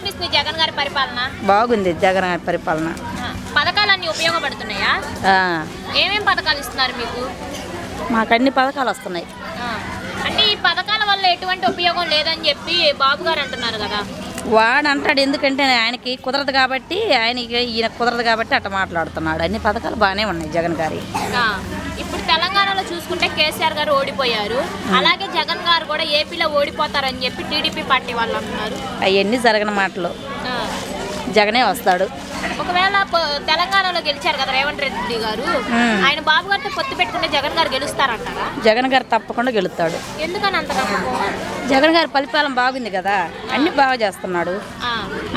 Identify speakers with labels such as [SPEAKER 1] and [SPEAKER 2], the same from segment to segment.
[SPEAKER 1] ఏమనిపిస్తుంది జగన్ గారి పరిపాలన?
[SPEAKER 2] బాగుంది జగన్ గారి పరిపాలన.
[SPEAKER 1] పథకాలన్నీ ఉపయోగపడుతున్నాయా? ఏమేం పథకాలు ఇస్తున్నారు మీకు?
[SPEAKER 2] మాకు అన్ని పథకాలు వస్తున్నాయి.
[SPEAKER 1] అంటే ఈ పథకాల వల్ల ఎటువంటి ఉపయోగం లేదని చెప్పి బాబు గారు అంటున్నారు కదా.
[SPEAKER 2] వాడు అంటాడు, ఎందుకంటే ఆయనకి కుదరదు కాబట్టి, ఈయన కుదరదు కాబట్టి అట్లా మాట్లాడుతున్నాడు. అన్ని పథకాలు బాగానే ఉన్నాయి జగన్ గారి.
[SPEAKER 1] ఇప్పుడు తెలంగాణలో చూసుకుంటే కేసీఆర్ గారు ఓడిపోయారు, అలాగే జగన్ గారు కూడా ఏపీలో ఓడిపోతారని చెప్పి టీడీపీ పార్టీ వాళ్ళు అంటున్నారు.
[SPEAKER 2] అవన్నీ జరగని మాటలు. జగనే వస్తాడు.
[SPEAKER 1] ఒకవేళ తెలంగాణలో గెలిచారు కదా రేవంత్ రెడ్డి గారు, ఆయన బాబు గారితో పొత్తు పెట్టుకుంటే జగన్ గారు గెలుస్తారంటారా?
[SPEAKER 2] జగన్ గారు తప్పకుండా గెలుస్తాడు.
[SPEAKER 1] ఎందుకని అంత నమ్మకం?
[SPEAKER 2] జగన్ గారి పరిపాలన బాగుంది కదా, అన్ని బాగా చేస్తున్నాడు.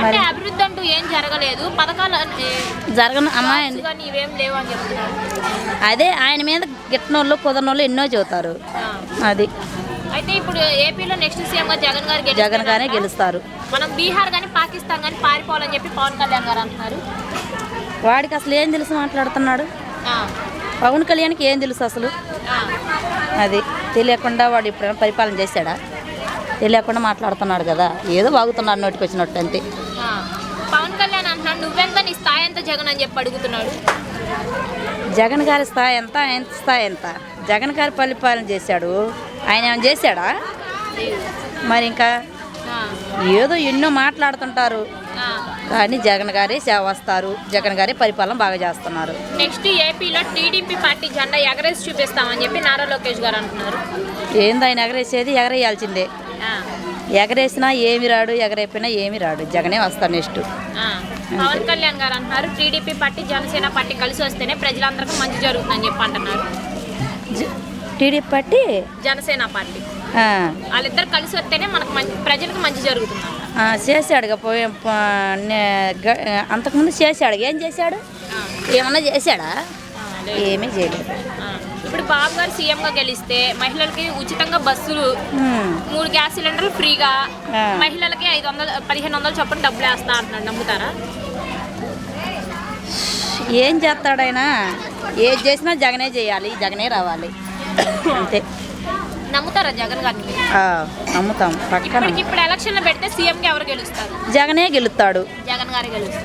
[SPEAKER 1] అంటే అభివృద్ధి అంటూ ఏం జరగలేదు, పథకాలు
[SPEAKER 2] జరగను అమ్మాయి
[SPEAKER 1] ఇవేం లేవు అని చెప్తున్నారు.
[SPEAKER 2] అదే ఆయన మీద గిట్టనోళ్ళు కుదరనోళ్ళు ఎన్నో చెబుతారు. అది
[SPEAKER 1] అయితే ఇప్పుడు ఏపీలో నెక్స్ట్ సీఎం గా
[SPEAKER 2] జగన్ గారే గెలుస్తారు.
[SPEAKER 1] మనం బీహార్ కానీ పాకిస్తాన్ కానీ పారిపోవాలని చెప్పి పవన్ కళ్యాణ్ గారు అంటున్నారు.
[SPEAKER 2] వాడికి అసలు ఏం తెలుసు మాట్లాడుతున్నాడు? పవన్ కళ్యాణ్కి ఏం తెలుసు అసలు? అది తెలియకుండా వాడు ఇప్పుడు పరిపాలన చేశాడా? తెలియకుండా మాట్లాడుతున్నాడు కదా, ఏదో బాగుతున్నాడు నోటికి వచ్చినట్టు అంతే.
[SPEAKER 1] పవన్ కళ్యాణ్ అంటున్నాడు, నువ్వెంత నీ స్థాయి ఎంత జగన్ అని చెప్పి అడుగుతున్నాడు.
[SPEAKER 2] జగన్ గారి స్థాయి ఎంత, ఆయన స్థాయి ఎంత? జగన్ గారి పరిపాలన చేశాడు, ఆయన ఏమైనా చేశాడా? మరి ఇంకా ఏదో ఎన్నో మాట్లాడుతుంటారు కానీ జగన్ గారే వస్తారు, జగన్ గారే పరిపాలన బాగా చేస్తున్నారు.
[SPEAKER 1] నెక్స్ట్ ఏపీలో టీడీపీ పార్టీ జెండా ఎగరేసి చూపిస్తామని చెప్పి నారా లోకేష్ గారు అంటున్నారు.
[SPEAKER 2] ఏంది ఆయన ఎగరేసేది? ఎగరేయాల్సిందే. ఎగరేసినా ఏమి రాడు, ఎగరైపోయినా ఏమి రాడు, జగనే వస్తారు నెక్స్ట్.
[SPEAKER 1] పవన్ కళ్యాణ్ గారు అంటున్నారు, టీడీపీ పార్టీ జనసేన పార్టీ కలిసి వస్తేనే ప్రజలందరికీ మంచి జరుగుతుందని చెప్పి అంటున్నారు.
[SPEAKER 2] టీడీపీ పార్టీ
[SPEAKER 1] జనసేన పార్టీ వాళ్ళిద్దరు కలిసి వస్తేనే మనకు ప్రజలకు మంచి జరుగుతుంది.
[SPEAKER 2] చేశాడుగా అంతకుముందు చేశాడు. ఏం చేశాడు? ఏమన్నా చేశాడా? ఏమీ చేయలేదు.
[SPEAKER 1] ఇప్పుడు బాబు గారు సీఎం గా గెలిస్తే మహిళలకి ఉచితంగా బస్సులు, 3 గ్యాస్ సిలిండర్లు ఫ్రీగా, మహిళలకి 1500 చొప్పున డబ్బులు వేస్తా అంటున్నాడు. నమ్ముతారా?
[SPEAKER 2] ఏం చేస్తాడైనా? ఏది చేసినా జగనే చేయాలి, జగనే రావాలి అంతే.
[SPEAKER 1] నమ్ముతారా జగన్ గారిని?
[SPEAKER 2] నమ్ముతాం.
[SPEAKER 1] ఇప్పుడు ఎలక్షన్లు పెడితే సీఎం కి ఎవరు గెలుస్తారు?
[SPEAKER 2] జగనే గెలుస్తాడు.
[SPEAKER 1] జగన్ గారే గెలుస్తారు.